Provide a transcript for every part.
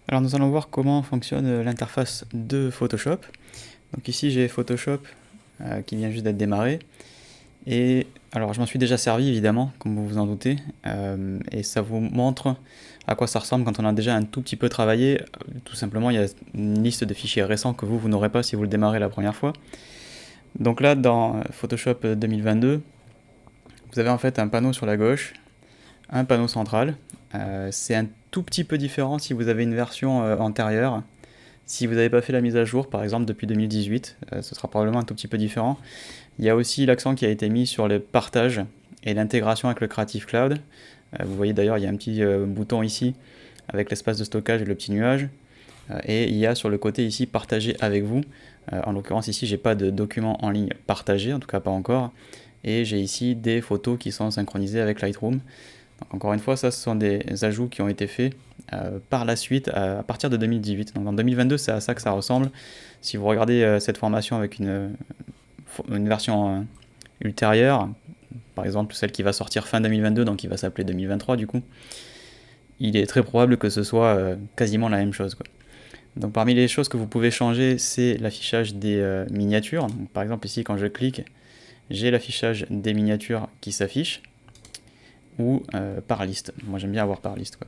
Alors nous allons voir comment fonctionne l'interface de Photoshop. Donc ici j'ai Photoshop qui vient juste d'être démarré. Et alors je m'en suis déjà servi évidemment, comme vous vous en doutez. Et ça vous montre à quoi ça ressemble quand on a déjà un tout petit peu travaillé. Tout simplement il y a une liste de fichiers récents que vous n'aurez pas si vous le démarrez la première fois. Donc là dans Photoshop 2022, vous avez en fait un panneau sur la gauche, un panneau central. C'est un tout petit peu différent si vous avez une version antérieure. Si vous n'avez pas fait la mise à jour, par exemple depuis 2018, ce sera probablement un tout petit peu différent. Il y a aussi l'accent qui a été mis sur le partage et l'intégration avec le Creative Cloud. Vous voyez d'ailleurs, il y a un petit bouton ici avec l'espace de stockage et le petit nuage. Et il y a sur le côté ici partager avec vous. En l'occurrence ici, j'ai pas de document en ligne partagé, en tout cas pas encore. Et j'ai ici des photos qui sont synchronisées avec Lightroom. Donc encore une fois, ça ce sont des ajouts qui ont été faits par la suite à partir de 2018. Donc en 2022, c'est à ça que ça ressemble. Si vous regardez cette formation avec une version ultérieure, par exemple celle qui va sortir fin 2022, donc qui va s'appeler 2023 du coup, il est très probable que ce soit quasiment la même chose, quoi. Donc parmi les choses que vous pouvez changer, c'est l'affichage des miniatures. Donc, par exemple ici, quand je clique, j'ai l'affichage des miniatures qui s'affiche, ou par liste. Moi j'aime bien avoir par liste, quoi.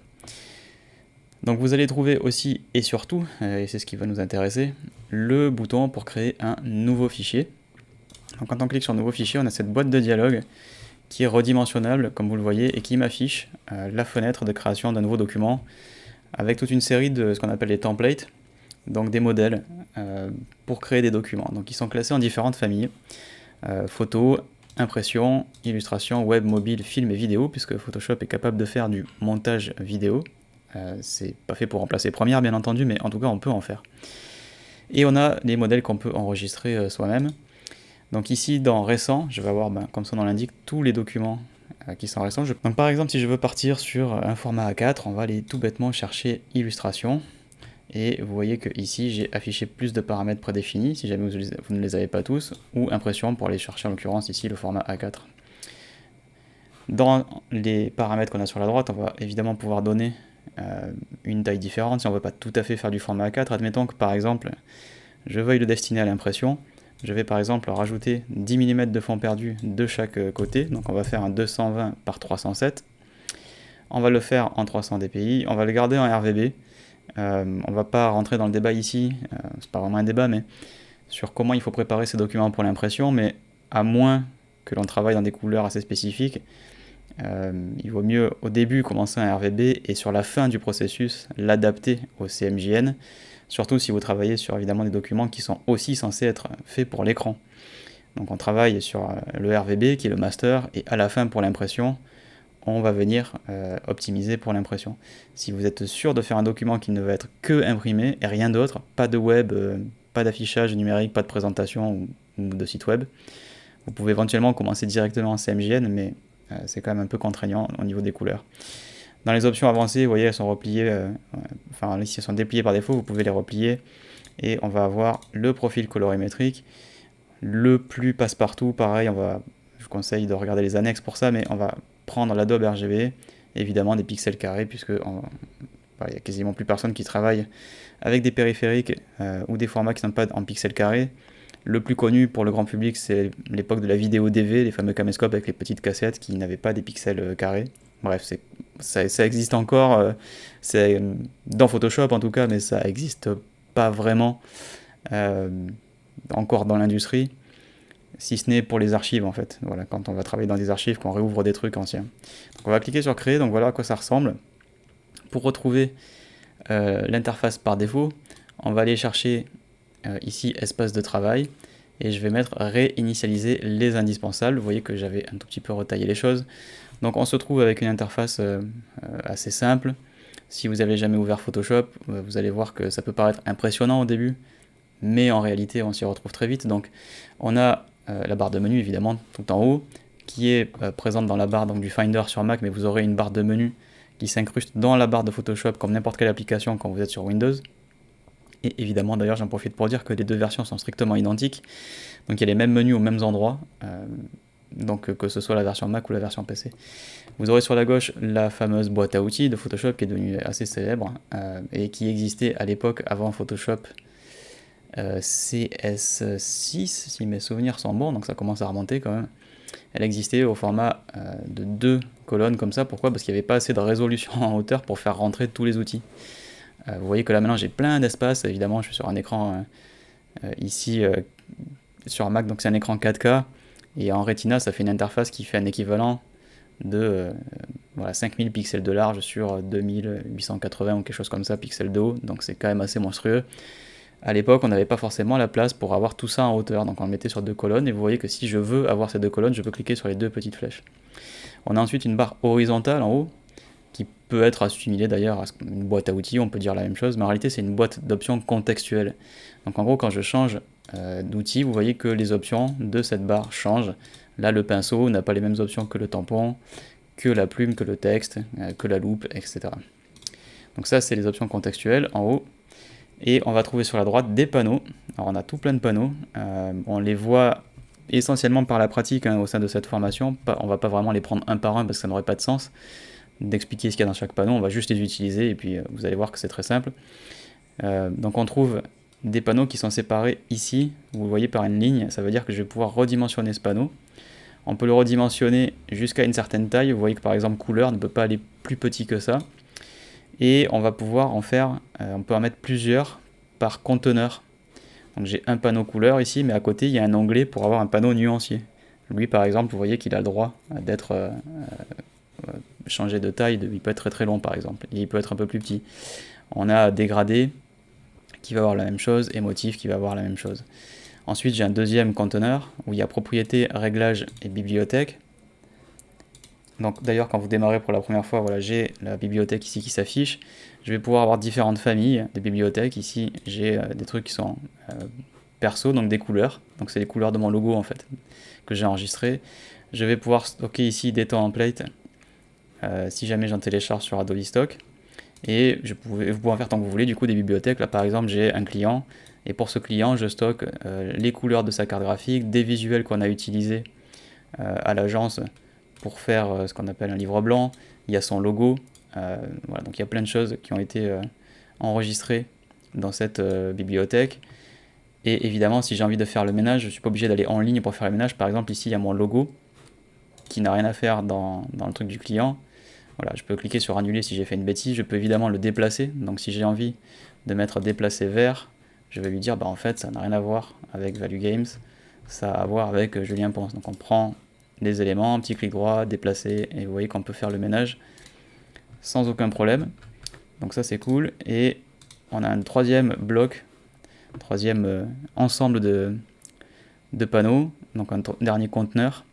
Donc vous allez trouver aussi et surtout, et c'est ce qui va nous intéresser, le bouton pour créer un nouveau fichier. Donc quand on clique sur nouveau fichier, on a cette boîte de dialogue qui est redimensionnable, comme vous le voyez, et qui m'affiche la fenêtre de création d'un nouveau document avec toute une série de ce qu'on appelle les templates, donc des modèles pour créer des documents. Donc ils sont classés en différentes familles, photos, impression, illustration, web, mobile, film et vidéo, puisque Photoshop est capable de faire du montage vidéo. C'est pas fait pour remplacer Premiere bien entendu, mais en tout cas on peut en faire. Et on a les modèles qu'on peut enregistrer soi-même. Donc ici dans récent, je vais avoir, comme son nom l'indique, tous les documents qui sont récents. Donc par exemple si je veux partir sur un format A4, on va aller tout bêtement chercher illustration. Et vous voyez que ici j'ai affiché plus de paramètres prédéfinis, si jamais vous ne les avez pas tous, ou impression pour aller chercher en l'occurrence ici le format A4. Dans les paramètres qu'on a sur la droite, on va évidemment pouvoir donner une taille différente si on ne veut pas tout à fait faire du format A4. Admettons que par exemple je veuille le destiner à l'impression. Je vais par exemple rajouter 10 mm de fond perdu de chaque côté, donc on va faire un 220 par 307. On va le faire en 300 dpi, on va le garder en RVB. On va pas rentrer dans le débat ici, c'est pas vraiment un débat, mais sur comment il faut préparer ces documents pour l'impression, mais à moins que l'on travaille dans des couleurs assez spécifiques, il vaut mieux au début commencer un RVB et sur la fin du processus l'adapter au CMJN, surtout si vous travaillez sur évidemment des documents qui sont aussi censés être faits pour l'écran. Donc on travaille sur le RVB qui est le master, et à la fin pour l'impression, on va venir optimiser pour l'impression. Si vous êtes sûr de faire un document qui ne va être que imprimé et rien d'autre, pas de web, pas d'affichage numérique, pas de présentation ou de site web, vous pouvez éventuellement commencer directement en CMJN, mais c'est quand même un peu contraignant au niveau des couleurs. Dans les options avancées, vous voyez, elles sont repliées, enfin ici elles sont dépliées par défaut, vous pouvez les replier, et on va avoir le profil colorimétrique, le plus passe-partout, pareil, je vous conseille de regarder les annexes pour ça, mais on va prendre l'Adobe RGB, évidemment des pixels carrés, puisque il y a quasiment plus personne qui travaille avec des périphériques ou des formats qui ne sont pas en pixels carrés. Le plus connu pour le grand public, c'est l'époque de la vidéo DV, les fameux caméscopes avec les petites cassettes qui n'avaient pas des pixels carrés. Bref, ça existe encore, c'est dans Photoshop en tout cas, mais ça n'existe pas vraiment encore dans l'industrie, si ce n'est pour les archives en fait. Voilà, quand on va travailler dans des archives, qu'on réouvre des trucs anciens. Donc on va cliquer sur créer, donc voilà à quoi ça ressemble. Pour retrouver l'interface par défaut, on va aller chercher ici espace de travail, et je vais mettre réinitialiser les indispensables. Vous voyez que j'avais un tout petit peu retaillé les choses. Donc on se trouve avec une interface assez simple. Si vous n'avez jamais ouvert Photoshop, vous allez voir que ça peut paraître impressionnant au début, mais en réalité on s'y retrouve très vite. Donc on a la barre de menu évidemment tout en haut, qui est présente dans la barre donc, du Finder sur Mac, mais vous aurez une barre de menu qui s'incruste dans la barre de Photoshop comme n'importe quelle application quand vous êtes sur Windows. Et évidemment d'ailleurs j'en profite pour dire que les deux versions sont strictement identiques, donc il y a les mêmes menus aux mêmes endroits, donc que ce soit la version Mac ou la version PC. Vous aurez sur la gauche la fameuse boîte à outils de Photoshop qui est devenue assez célèbre et qui existait à l'époque avant Photoshop CS6, si mes souvenirs sont bons, donc ça commence à remonter quand même. Elle existait au format de 2 colonnes comme ça. Pourquoi? Parce qu'il n'y avait pas assez de résolution en hauteur pour faire rentrer tous les outils. Vous voyez que là maintenant j'ai plein d'espace. Évidemment, je suis sur un écran ici sur Mac, donc c'est un écran 4K. Et en Retina, ça fait une interface qui fait un équivalent de voilà, 5000 pixels de large sur 2880 ou quelque chose comme ça, pixels de haut. Donc c'est quand même assez monstrueux. À l'époque, on n'avait pas forcément la place pour avoir tout ça en hauteur, donc on le mettait sur 2 colonnes, et vous voyez que si je veux avoir ces 2 colonnes, je peux cliquer sur les 2 petites flèches. On a ensuite une barre horizontale en haut, qui peut être assimilée d'ailleurs à une boîte à outils, on peut dire la même chose, mais en réalité c'est une boîte d'options contextuelles. Donc en gros, quand je change d'outil, vous voyez que les options de cette barre changent. Là, le pinceau n'a pas les mêmes options que le tampon, que la plume, que le texte, que la loupe, etc. Donc ça, c'est les options contextuelles en haut. Et on va trouver sur la droite des panneaux. Alors on a tout plein de panneaux. On les voit essentiellement par la pratique au sein de cette formation. On ne va pas vraiment les prendre un par un parce que ça n'aurait pas de sens d'expliquer ce qu'il y a dans chaque panneau. On va juste les utiliser et puis vous allez voir que c'est très simple. Donc on trouve des panneaux qui sont séparés ici. Vous le voyez par une ligne. Ça veut dire que je vais pouvoir redimensionner ce panneau. On peut le redimensionner jusqu'à une certaine taille. Vous voyez que par exemple couleur ne peut pas aller plus petit que ça. Et on va pouvoir en faire, on peut en mettre plusieurs par conteneur. Donc j'ai un panneau couleur ici, mais à côté il y a un onglet pour avoir un panneau nuancier. Lui par exemple, vous voyez qu'il a le droit d'être changé de taille, il peut être très très long par exemple, et il peut être un peu plus petit. On a dégradé qui va avoir la même chose, et motif qui va avoir la même chose. Ensuite j'ai un deuxième conteneur où il y a propriété, réglage et bibliothèque. Donc d'ailleurs quand vous démarrez pour la première fois, voilà, j'ai la bibliothèque ici qui s'affiche. Je vais pouvoir avoir différentes familles de bibliothèques. Ici j'ai des trucs qui sont perso, donc des couleurs. Donc c'est les couleurs de mon logo en fait que j'ai enregistré. Je vais pouvoir stocker ici des templates si jamais j'en télécharge sur Adobe Stock. Et vous pouvez en faire tant que vous voulez du coup des bibliothèques. Là par exemple j'ai un client et pour ce client je stocke les couleurs de sa carte graphique, des visuels qu'on a utilisés à l'agence pour faire ce qu'on appelle un livre blanc. Il y a son logo, voilà, donc il y a plein de choses qui ont été enregistrées dans cette bibliothèque. Et évidemment, si j'ai envie de faire le ménage, je ne suis pas obligé d'aller en ligne pour faire le ménage. Par exemple, ici, il y a mon logo qui n'a rien à faire dans le truc du client. Voilà, je peux cliquer sur annuler si j'ai fait une bêtise. Je peux évidemment le déplacer. Donc si j'ai envie de mettre déplacer vert, je vais lui dire, bah en fait, ça n'a rien à voir avec Value Games. Ça a à voir avec Julien Ponce. Donc on prend les éléments, un petit clic droit, déplacer, et vous voyez qu'on peut faire le ménage sans aucun problème. Donc ça c'est cool. Et on a un troisième bloc, troisième ensemble de panneaux, donc un dernier conteneur,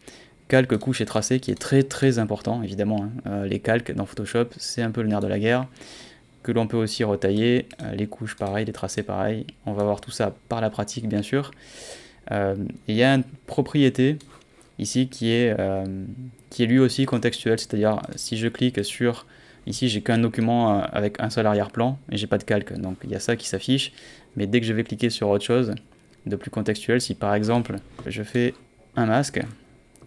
calque, couche et tracé, qui est très très important évidemment. Les calques dans Photoshop, c'est un peu le nerf de la guerre, que l'on peut aussi retailler, les couches pareil, les tracés pareil. On va voir tout ça par la pratique bien sûr. Il y a une propriété ici qui est lui aussi contextuel, c'est-à-dire si je clique sur, ici j'ai qu'un document avec un seul arrière-plan et j'ai pas de calque, donc il y a ça qui s'affiche, mais dès que je vais cliquer sur autre chose de plus contextuel, si par exemple je fais un masque,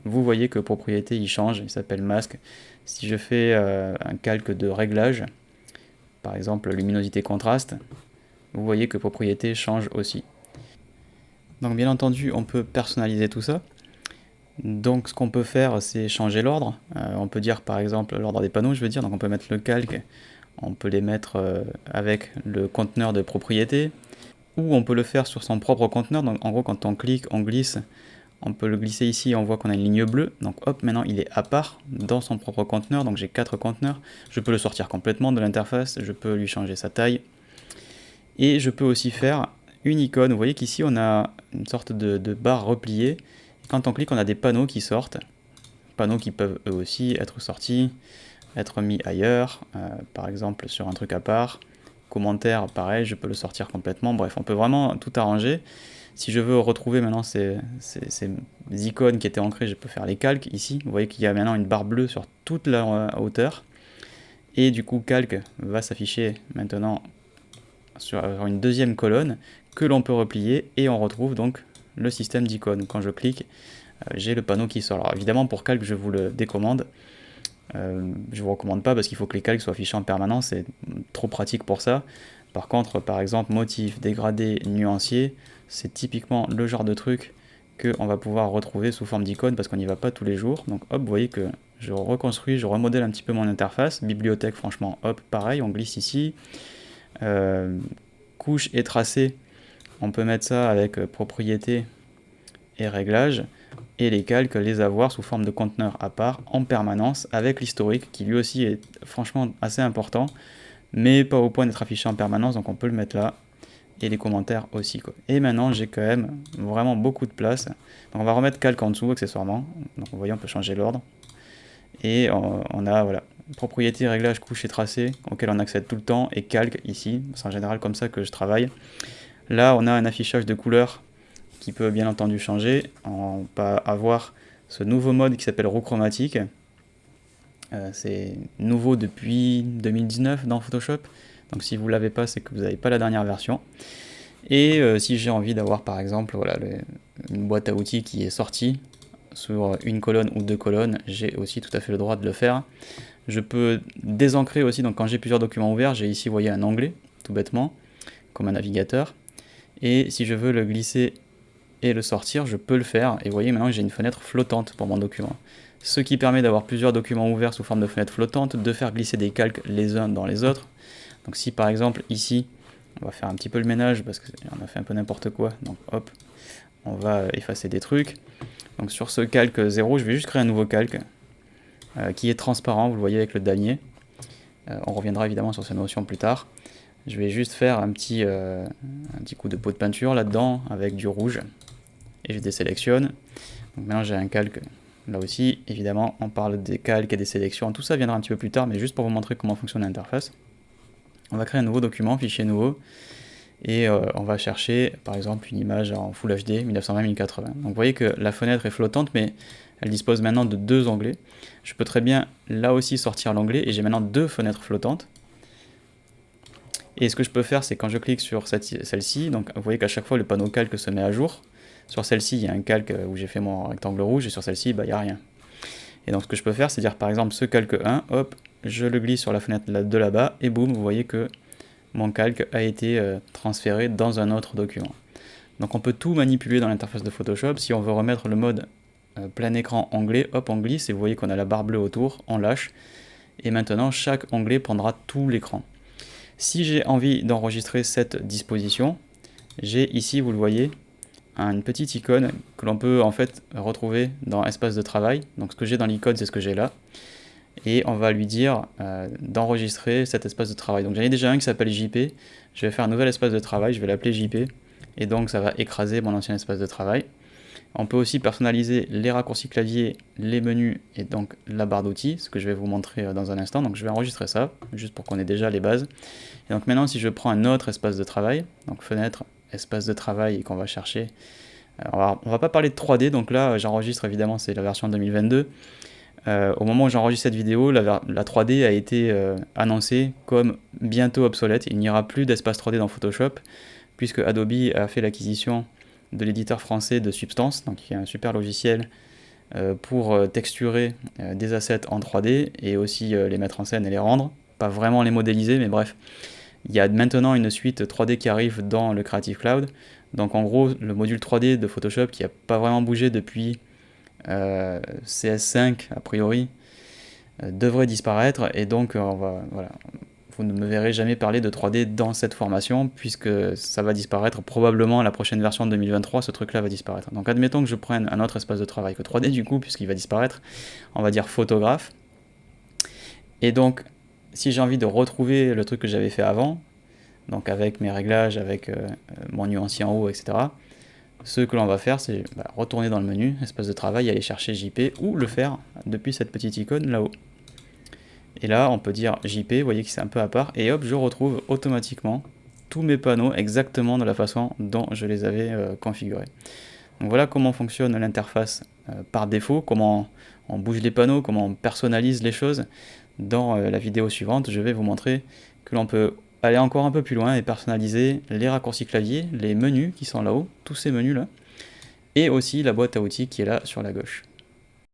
vous voyez que propriété il change, il s'appelle masque. Si je fais un calque de réglage, par exemple luminosité contraste, vous voyez que propriété change aussi. Donc bien entendu on peut personnaliser tout ça. Donc ce qu'on peut faire c'est changer l'ordre, on peut dire par exemple l'ordre des panneaux je veux dire, donc on peut mettre le calque, on peut les mettre avec le conteneur de propriété, ou on peut le faire sur son propre conteneur, donc en gros quand on clique on glisse, on peut le glisser ici, on voit qu'on a une ligne bleue, donc hop maintenant il est à part dans son propre conteneur, donc j'ai 4 conteneurs, je peux le sortir complètement de l'interface, je peux lui changer sa taille, et je peux aussi faire une icône, vous voyez qu'ici on a une sorte de barre repliée. Quand on clique, on a des panneaux qui sortent, panneaux qui peuvent eux aussi être sortis, être mis ailleurs, par exemple sur un truc à part, commentaire, pareil, je peux le sortir complètement, bref, on peut vraiment tout arranger. Si je veux retrouver maintenant ces icônes qui étaient ancrées, je peux faire les calques ici, vous voyez qu'il y a maintenant une barre bleue sur toute la hauteur, et du coup calque va s'afficher maintenant sur une deuxième colonne que l'on peut replier, et on retrouve donc le système d'icônes. Quand je clique, j'ai le panneau qui sort. Alors évidemment pour calque je vous le décommande, je vous recommande pas parce qu'il faut que les calques soient affichés en permanence, c'est trop pratique pour ça. Par contre, par exemple, motif, dégradé, nuancier, c'est typiquement le genre de truc qu'on va pouvoir retrouver sous forme d'icône parce qu'on n'y va pas tous les jours. Donc hop, vous voyez que je reconstruis, je remodèle un petit peu mon interface. Bibliothèque, franchement, hop, pareil, on glisse ici. Couche et tracé, on peut mettre ça avec propriété et réglage. Et les calques, les avoir sous forme de conteneur à part, en permanence, avec l'historique, qui lui aussi est franchement assez important, mais pas au point d'être affiché en permanence, donc on peut le mettre là. Et les commentaires aussi, quoi. Et maintenant j'ai quand même vraiment beaucoup de place, donc on va remettre calque en dessous accessoirement, donc vous voyez on peut changer l'ordre, et on a voilà, propriété, réglage, couche et tracé auquel on accède tout le temps, et calque ici, c'est en général comme ça que je travaille. Là on a un affichage de couleurs qui peut bien entendu changer, on va avoir ce nouveau mode qui s'appelle roue chromatique, c'est nouveau depuis 2019 dans Photoshop. Donc si vous ne l'avez pas, c'est que vous n'avez pas la dernière version. Et si j'ai envie d'avoir par exemple voilà, une boîte à outils qui est sortie sur une colonne ou 2 colonnes, j'ai aussi tout à fait le droit de le faire. Je peux désancrer aussi, donc quand j'ai plusieurs documents ouverts, j'ai ici, vous voyez, un onglet, tout bêtement, comme un navigateur. Et si je veux le glisser et le sortir, je peux le faire. Et vous voyez, maintenant j'ai une fenêtre flottante pour mon document. Ce qui permet d'avoir plusieurs documents ouverts sous forme de fenêtre flottante, de faire glisser des calques les uns dans les autres. Donc si par exemple ici, on va faire un petit peu le ménage parce qu'on a fait un peu n'importe quoi, donc hop, on va effacer des trucs. Donc sur ce calque 0, je vais juste créer un nouveau calque qui est transparent, vous le voyez avec le damier. On reviendra évidemment sur ces notions plus tard. Je vais juste faire un petit coup de pot de peinture là-dedans avec du rouge. Et je désélectionne. Donc maintenant j'ai un calque là aussi. Évidemment, on parle des calques et des sélections. Tout ça viendra un petit peu plus tard, mais juste pour vous montrer comment fonctionne l'interface. On va créer un nouveau document, fichier nouveau, et on va chercher par exemple une image en Full HD 1920-1080. Donc vous voyez que la fenêtre est flottante, mais elle dispose maintenant de 2 onglets. Je peux très bien là aussi sortir l'onglet, et j'ai maintenant 2 fenêtres flottantes. Et ce que je peux faire, c'est quand je clique sur celle-ci, donc vous voyez qu'à chaque fois le panneau calque se met à jour. Sur celle-ci, il y a un calque où j'ai fait mon rectangle rouge, et sur celle-ci, il n'y a rien. Et donc ce que je peux faire, c'est dire par exemple ce calque 1, hop, je le glisse sur la fenêtre de là-bas, et boum, vous voyez que mon calque a été transféré dans un autre document. Donc on peut tout manipuler dans l'interface de Photoshop. Si on veut remettre le mode plein écran onglet, hop, on glisse, et vous voyez qu'on a la barre bleue autour, on lâche, et maintenant chaque onglet prendra tout l'écran. Si j'ai envie d'enregistrer cette disposition, j'ai ici, vous le voyez, une petite icône que l'on peut en fait retrouver dans espace de travail. Donc ce que j'ai dans l'icône, c'est ce que j'ai là. Et on va lui dire d'enregistrer cet espace de travail. Donc j'en ai déjà un qui s'appelle JP. Je vais faire un nouvel espace de travail, je vais l'appeler JP. Et donc ça va écraser mon ancien espace de travail. On peut aussi personnaliser les raccourcis clavier, les menus et donc la barre d'outils, ce que je vais vous montrer dans un instant. Donc je vais enregistrer ça, juste pour qu'on ait déjà les bases. Et donc maintenant, si je prends un autre espace de travail, donc fenêtre, espace de travail, et qu'on va chercher, on va pas parler de 3D, donc là j'enregistre évidemment, c'est la version 2022. Au moment où j'enregistre cette vidéo, la 3D a été annoncée comme bientôt obsolète. Il n'y aura plus d'espace 3D dans Photoshop, puisque Adobe a fait l'acquisition de l'éditeur français de Substance, donc qui est un super logiciel pour texturer des assets en 3D et aussi les mettre en scène et les rendre, pas vraiment les modéliser, mais bref. Il y a maintenant une suite 3D qui arrive dans le Creative Cloud, donc en gros le module 3D de Photoshop qui n'a pas vraiment bougé depuis CS5 a priori devrait disparaître, et donc voilà, vous ne me verrez jamais parler de 3D dans cette formation puisque ça va disparaître probablement. La prochaine version de 2023, ce truc là va disparaître. Donc admettons que je prenne un autre espace de travail que 3D du coup, puisqu'il va disparaître, on va dire photographe, et donc si j'ai envie de retrouver le truc que j'avais fait avant, donc avec mes réglages, avec mon nuancier en haut, etc., ce que l'on va faire, c'est retourner dans le menu, espace de travail, aller chercher JP, ou le faire depuis cette petite icône là-haut. Et là, on peut dire JP, vous voyez que c'est un peu à part, et hop, je retrouve automatiquement tous mes panneaux exactement de la façon dont je les avais configurés. Donc voilà comment fonctionne l'interface par défaut, comment on bouge les panneaux, comment on personnalise les choses. Dans la vidéo suivante, je vais vous montrer que l'on peut aller encore un peu plus loin et personnaliser les raccourcis clavier, les menus qui sont là-haut, tous ces menus là, et aussi la boîte à outils qui est là sur la gauche.